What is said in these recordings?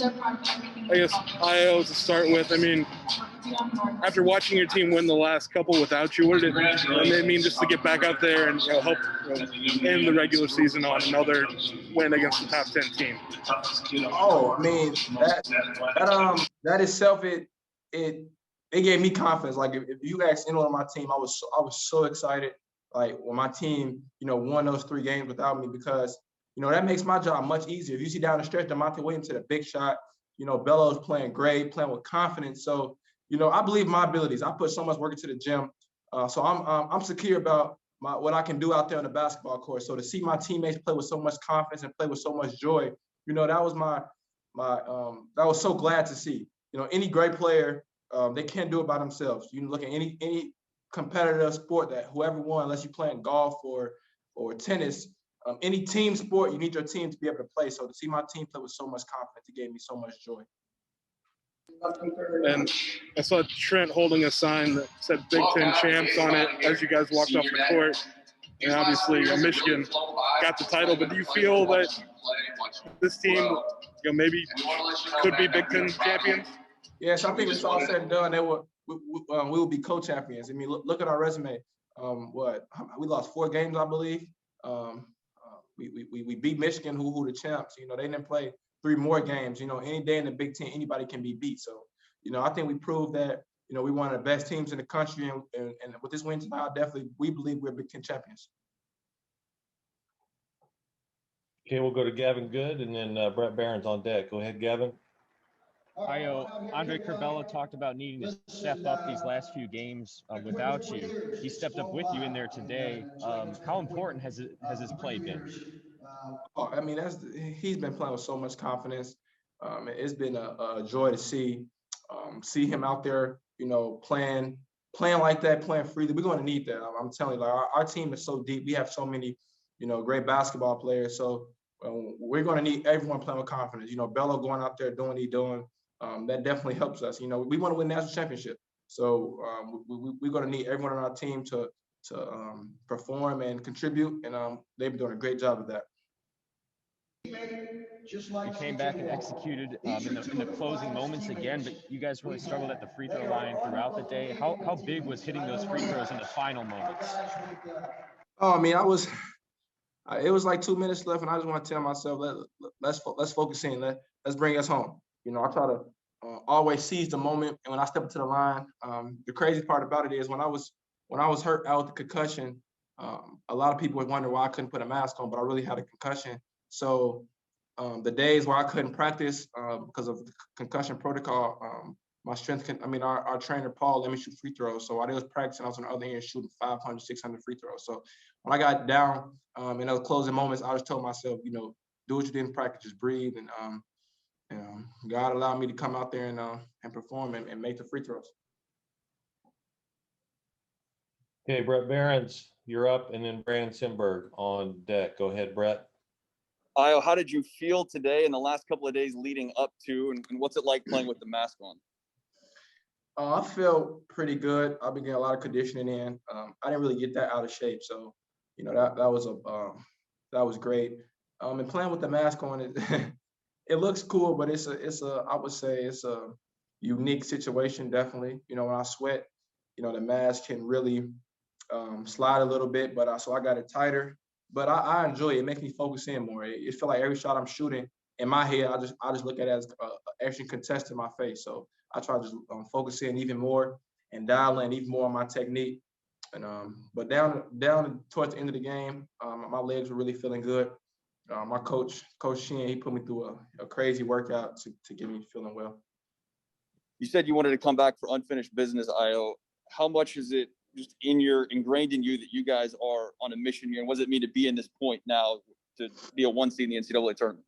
I guess Ayo to start with. I mean, after watching your team win the last couple without you, what did it mean just to get back out there and help end the regular season on another win against the top 10 team? Oh, I mean that itself it gave me confidence. Like if you asked anyone on my team, I was so excited. Like when my team won those 3 games without me, because that makes my job much easier. If you see down the stretch, Demonte Williams hit a big shot. Bello's playing great, playing with confidence. So I believe my abilities. I put so much work into the gym, so I'm secure about what I can do out there on the basketball court. So to see my teammates play with so much confidence and play with so much joy, that was that was so glad to see. Any great player, they can't do it by themselves. You can look at any competitive sport that whoever won, unless you're playing golf or tennis, any team sport, you need your team to be able to play. So to see my team play with so much confidence, it gave me so much joy. And I saw Trent holding a sign that said Big Ten champs on it as you guys walked off the court. And obviously, Michigan got the title, but do you feel that this team, maybe could be Big Ten champions? Yes, I think it's all said and done. We will be co-champions. I mean, look at our resume. We lost 4 games, I believe. We beat Michigan, who the champs. They didn't play 3 more games. Any day in the Big Ten, anybody can be beat. So, I think we proved that, we're one of the best teams in the country. And with this win tonight, we believe we're Big Ten champions. Okay, we'll go to Gavin Good and then Brett Barron's on deck. Go ahead, Gavin. Andre Curbelo talked about needing to step up these last few games without you. He stepped up with you in there today. How important has his play been? I mean, he's been playing with so much confidence. It's been a joy to see him out there, playing like that, playing freely. We're going to need that. I'm telling you, like our team is so deep. We have so many, great basketball players. So we're going to need everyone playing with confidence. Bello going out there doing what he's doing. That definitely helps us. We want to win national championship. So we're going to need everyone on our team to perform and contribute. And they've been doing a great job of that. You came back and executed in the closing moments again, but you guys really struggled at the free throw line throughout the day. How big was hitting those free throws in the final moments? Oh, I mean, it was like 2 minutes left, and I just want to tell myself, let's focus in. Let's bring us home. I try to always seize the moment, and when I step into the line, the crazy part about it is when I was hurt out with the concussion, a lot of people would wonder why I couldn't put a mask on, but I really had a concussion. So the days where I couldn't practice because of the concussion protocol, our trainer, Paul, let me shoot free throws. So while they was practicing, I was on the other end shooting 500, 600 free throws. So when I got down in those closing moments, I just told myself, do what you did in practice, just breathe. And God allowed me to come out there and perform and make the free throws. Okay, Brett Barron's, you're up, and then Brandon Simberg on deck. Go ahead, Brett. Ayo, how did you feel today and the last couple of days leading up to, and what's it like playing with the mask on? I feel pretty good. I've been getting a lot of conditioning in. I didn't really get that out of shape, so that was great. And playing with the mask on, it looks cool, but I would say it's a unique situation, definitely. When I sweat, the mask can really slide a little bit, but so I got it tighter. But I enjoy it. It makes me focus in more. It feels like every shot I'm shooting in my head, I just look at it as an extra contest in my face. So I try to just focus in even more and dial in even more on my technique. And but down towards the end of the game, my legs were really feeling good. My coach Sheehan, he put me through a crazy workout to get me feeling well. You said you wanted to come back for unfinished business, Ayo. How much is it just ingrained in you that you guys are on a mission here? And what does it mean to be in this point now to be a 1 seed in the NCAA tournament?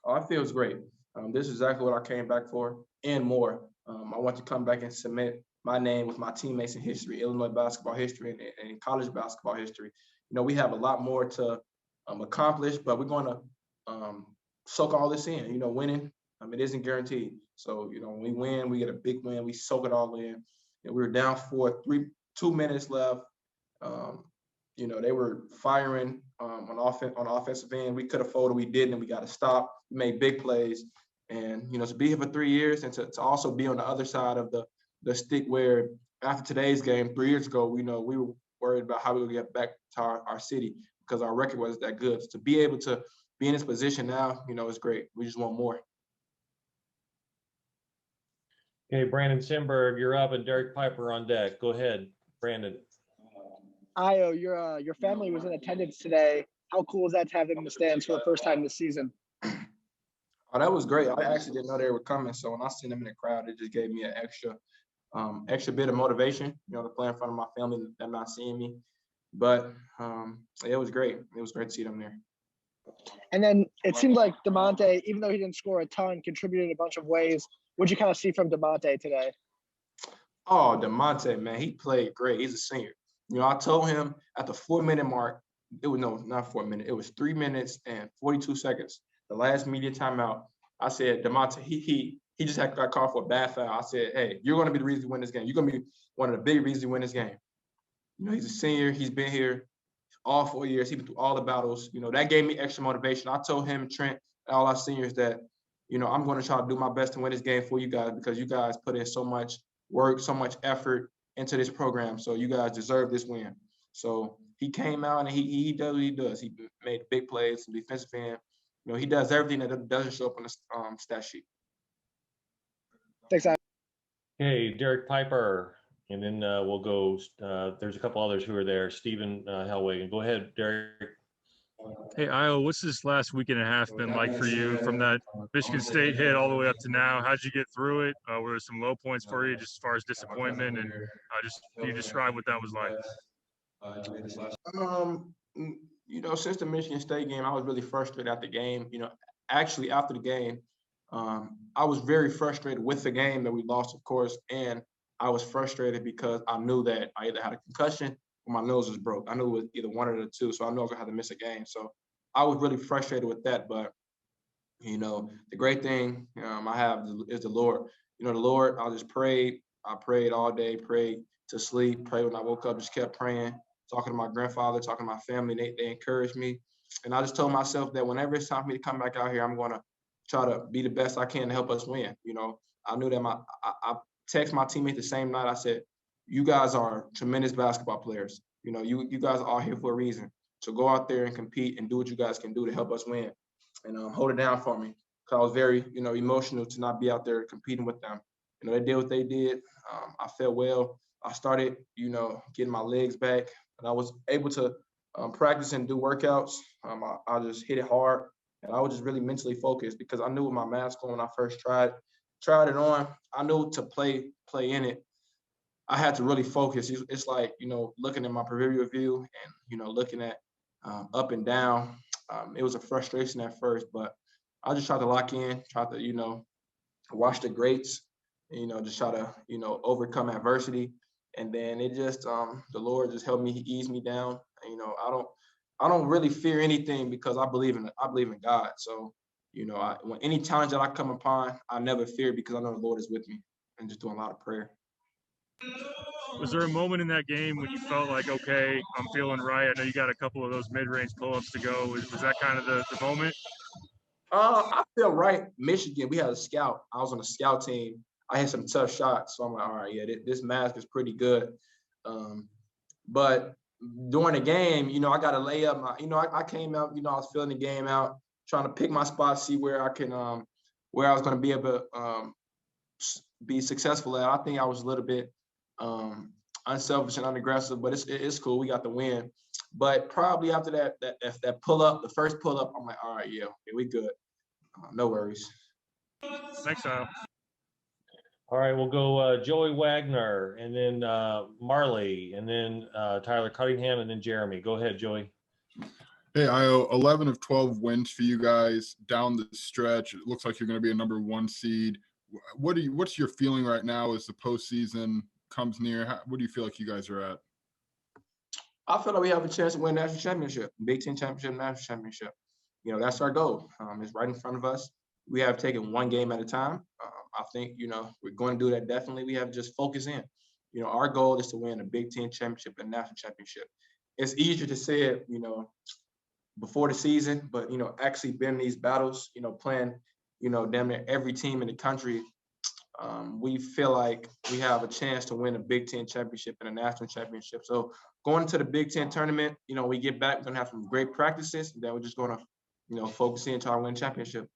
Oh, it feels great. This is exactly what I came back for and more. I want to come back and cement my name with my teammates in history, Illinois basketball history and college basketball history. We have a lot more to accomplish, but we're going to soak all this in. Winning, it isn't guaranteed. So, when we win, we get a big win. We soak it all in. We were down for 2 minutes left. They were firing on offensive end. We could have folded, we didn't, and we got to stop. We made big plays, And, to be here for 3 years and to also be on the other side of the stick where after today's game, 3 years ago, we were worried about how we would get back to our city because our record wasn't that good. So to be able to be in this position now, it's great. We just want more. Okay, Brandon Simberg, you're up, and Derek Piper on deck. Go ahead, Brandon. Ayo, your family was in attendance today. How cool is that to have them in the stands for the first time this season? Oh, that was great. I actually didn't know they were coming. So when I seen them in the crowd, it just gave me an extra bit of motivation, to play in front of my family, them not seeing me. But it was great. It was great to see them there. And then it seemed like DeMonte, even though he didn't score a ton, contributed in a bunch of ways. What'd you kind of see from DeMonte today? Oh, DeMonte, man, he played great. He's a senior. I told him at the 4-minute mark, not 4 minutes. It was 3 minutes and 42 seconds. The last media timeout, I said, DeMonte, he just got called for a bad foul. I said, hey, you're going to be the reason to win this game. You're going to be one of the big reasons to win this game. He's a senior. He's been here all 4 years. He's been through all the battles. That gave me extra motivation. I told him, Trent, and all our seniors that, I'm going to try to do my best to win this game for you guys because you guys put in so much work, so much effort into this program. So you guys deserve this win. So he came out and he does what he does. He made big plays, some defensive end. He does everything that doesn't show up on the stat sheet. Thanks, Ayo. Okay, Derek Piper, and then we'll go. There's a couple others who are there. Stephen Hellwagen. Go ahead, Derek. Hey, Ayo, what's this last week and a half been like for you from that Michigan State hit all the way up to now? How'd you get through it? Were there some low points for you just as far as disappointment? And can you describe what that was like? Since the Michigan State game, I was really frustrated at the game. Actually after the game, I was very frustrated with the game that we lost, of course, and I was frustrated because I knew that I either had a concussion or my nose was broke. I knew it was either one of the two, so I knew I was gonna have to miss a game. So I was really frustrated with that. But the great thing I have is the Lord. The Lord. I just prayed. I prayed all day. Prayed to sleep. Prayed when I woke up. Just kept praying. Talking to my grandfather. Talking to my family. They encouraged me, and I just told myself that whenever it's time for me to come back out here, I'm gonna try to be the best I can to help us win. I knew that I text my teammates the same night. I said, you guys are tremendous basketball players. You guys are all here for a reason. So go out there and compete and do what you guys can do to help us win and hold it down for me. Because I was very, emotional to not be out there competing with them. They did what they did. I felt well. I started, getting my legs back, and I was able to practice and do workouts. I just hit it hard. And I was just really mentally focused because I knew with my mask on when I first tried it on. I knew to play in it, I had to really focus. It's like, looking at my peripheral view and, looking at up and down. It was a frustration at first, but I just tried to lock in, try to, watch the greats, just try to, overcome adversity. And then it just, the Lord just helped me ease me down. I don't really fear anything because I believe in God. So, when any challenge that I come upon, I never fear because I know the Lord is with me and just doing a lot of prayer. Was there a moment in that game when you felt like, okay, I'm feeling right? I know you got a couple of those mid-range pull-ups to go. Was that kind of the moment? I feel right. Michigan, we had a scout. I was on the scout team. I had some tough shots. So I'm like, all right, yeah, this mask is pretty good. But during the game, I got to lay up my, I came out, I was filling the game out, trying to pick my spot, see where I can, where I was going to be able to be successful at. I think I was a little bit unselfish and unaggressive, but it's cool. We got the win. But probably after that pull up, the first pull up, I'm like, all right, yeah, we good. No worries. Thanks, Kyle. All right, we'll go Joey Wagner, and then Marley, and then Tyler Cunningham, and then Jeremy. Go ahead, Joey. Hey, Ayo, 11 of 12 wins for you guys down the stretch. It looks like you're going to be a #1 seed. What's your feeling right now as the postseason comes near? What do you feel like you guys are at? I feel like we have a chance to win national championship, Big Ten championship, national championship. That's our goal. It's right in front of us. We have taken one game at a time. I think, we're going to do that definitely. We have to just focus in. Our goal is to win a Big Ten championship and national championship. It's easier to say it, before the season, but, actually being these battles, playing damn near every team in the country, we feel like we have a chance to win a Big Ten championship and a national championship. So going into the Big Ten tournament, we get back, we're going to have some great practices. And then we're just going to, focus in and try to win a championship.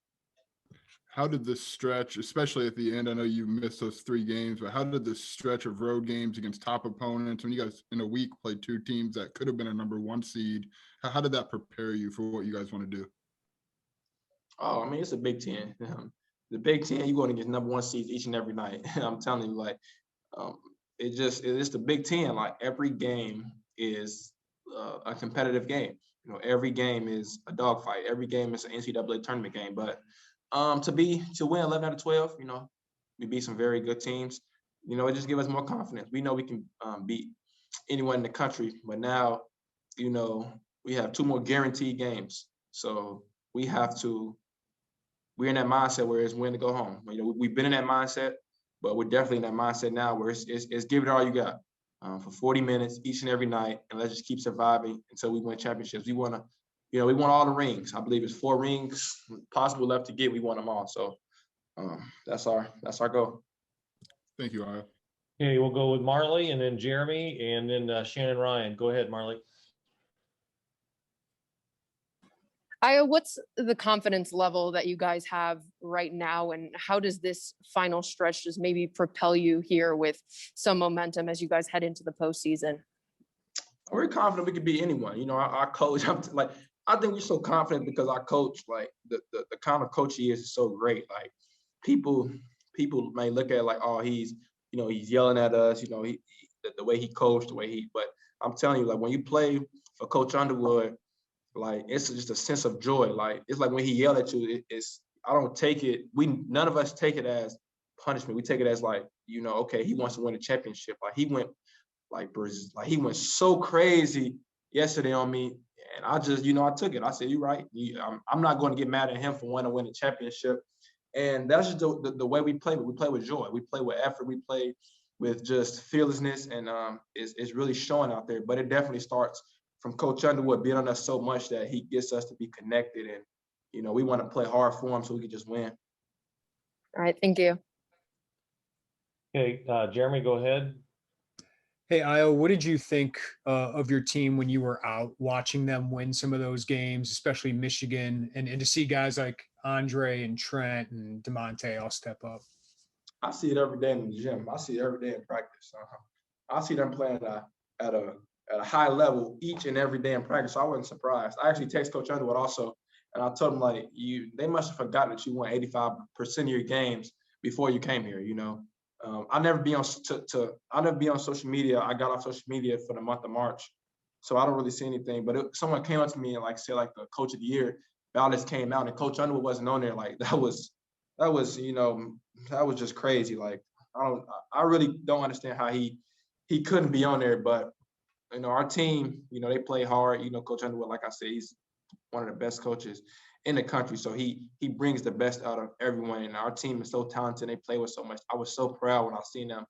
How did this stretch, especially at the end, I know you missed those 3 games, but how did this stretch of road games against top opponents, when you guys in a week played 2 teams that could have been a number 1 seed, how did that prepare you for what you guys want to do? Oh, I mean, it's a Big Ten. The Big Ten, you're going to get number 1 seeds each and every night. I'm telling you, like, it's the Big Ten. Like, every game is a competitive game. Every game is a dogfight. Every game is an NCAA tournament game. But to win 11 out of 12, we beat some very good teams. It just gives us more confidence. We know we can beat anyone in the country. But now, we have 2 more guaranteed games. So we're in that mindset where it's win to go home. We've been in that mindset, but we're definitely in that mindset now where it's give it all you got for 40 minutes each and every night, and let's just keep surviving until we win championships. We want all the rings. I believe it's 4 rings possible left to get. We want them all. So that's our goal. Thank you, Ayo. Okay, we'll go with Marley and then Jeremy and then Shannon Ryan. Go ahead, Marley. Ayo, what's the confidence level that you guys have right now, and how does this final stretch just maybe propel you here with some momentum as you guys head into the postseason? We're confident we could beat anyone. Our coach, I think we're so confident because our coach, like the kind of coach he is so great. Like people may look at it like, oh, he's yelling at us, the way he coached, but I'm telling you, like when you play for Coach Underwood, like it's just a sense of joy. Like it's like when he yelled at you, I don't take it. None of us take it as punishment. We take it as like, okay, he wants to win a championship. Like he went he went so crazy yesterday on me, and I just I took it. I said, you're right. I'm not going to get mad at him for wanting to win a championship. And that's just the way we play. But we play with joy. We play with effort. We play with just fearlessness, and it's really showing out there. But it definitely starts from Coach Underwood being on us so much that he gets us to be connected, and we want to play hard for him so we can just win. All right, thank you. Okay, Jeremy, go ahead. Hey, Ayo, what did you think of your team when you were out watching them win some of those games, especially Michigan, and to see guys like Andre and Trent and DeMonte all step up? I see it every day in the gym. I see it every day in practice. I see them playing at a high level each and every day in practice. So I wasn't surprised. I actually texted Coach Underwood also, and I told him, like, they must have forgotten that you won 85% of your games before you came here. I never be on social media. I got off social media for the month of March, so I don't really see anything. But someone came up to me and said the coach of the year ballots came out, and Coach Underwood wasn't on there. Like that was just crazy. Like I really don't understand how he couldn't be on there. But our team, they play hard. Coach Underwood, like I said, he's one of the best coaches in the country. So he brings the best out of everyone. And our team is so talented. They play with so much. I was so proud when I seen them,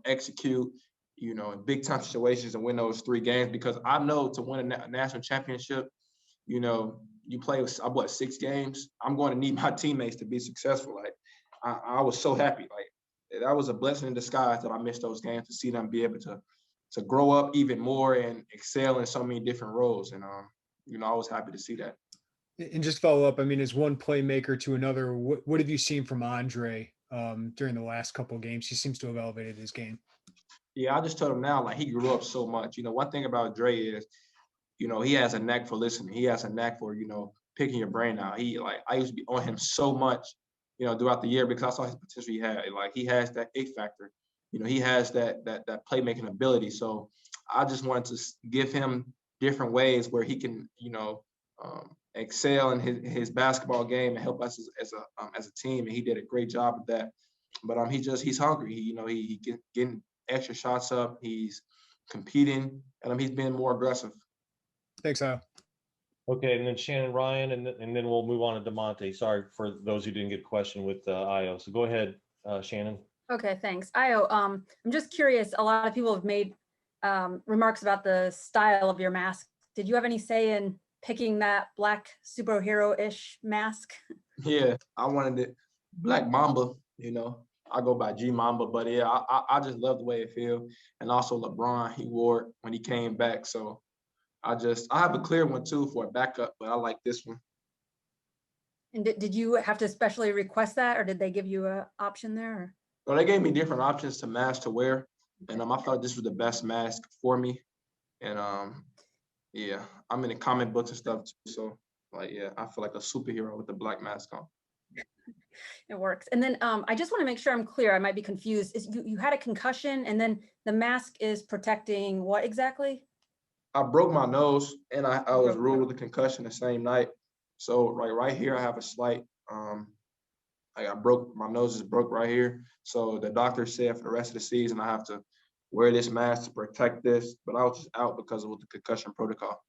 execute, in big time situations and win those 3 games, because I know to win a national championship, you play with 6 games. I'm going to need my teammates to be successful. Like I was so happy. Like that was a blessing in disguise that I missed those games, to see them be able to grow up even more and excel in so many different roles. And I was happy to see that. And just follow up, I mean, as one playmaker to another, what have you seen from Andre during the last couple of games? He seems to have elevated his game. Yeah, I just told him now, like, he grew up so much. One thing about Dre is, he has a knack for listening. He has a knack for, picking your brain out. I used to be on him so much, throughout the year, because I saw his potential he had. Like, he has that it factor. He has that playmaking ability. So I just wanted to give him different ways where he can, excel in his basketball game and help us as a team. And he did a great job of that. But he's hungry. He getting extra shots up. He's competing, and he's being more aggressive. Thanks, Ayo. Okay, and then Shannon Ryan, and then we'll move on to DeMonte. Sorry for those who didn't get a question with Ayo. So go ahead, Shannon. Okay, thanks. Ayo, I'm just curious. A lot of people have made remarks about the style of your mask. Did you have any say in picking that black superhero-ish mask? Yeah, I wanted it Black Mamba, you know. I go by G Mamba, but yeah, I just love the way it feels. And also LeBron, he wore it when he came back. So I have a clear one too for a backup, but I like this one. And did you have to specially request that, or did they give you a option there? So they gave me different options to mask to wear, and I felt this was the best mask for me. And yeah, I'm in the comic books and stuff too, so like yeah, I feel like a superhero with the black mask on. It works. And then I just want to make sure I'm clear. I might be confused. Is you had a concussion, and then the mask is protecting what exactly? I broke my nose, and I was ruled with a concussion the same night. So right here, I have a slight I broke my nose is broke right here. So the doctor said for the rest of the season I have to wear this mask to protect this. But I was just out because of the concussion protocol.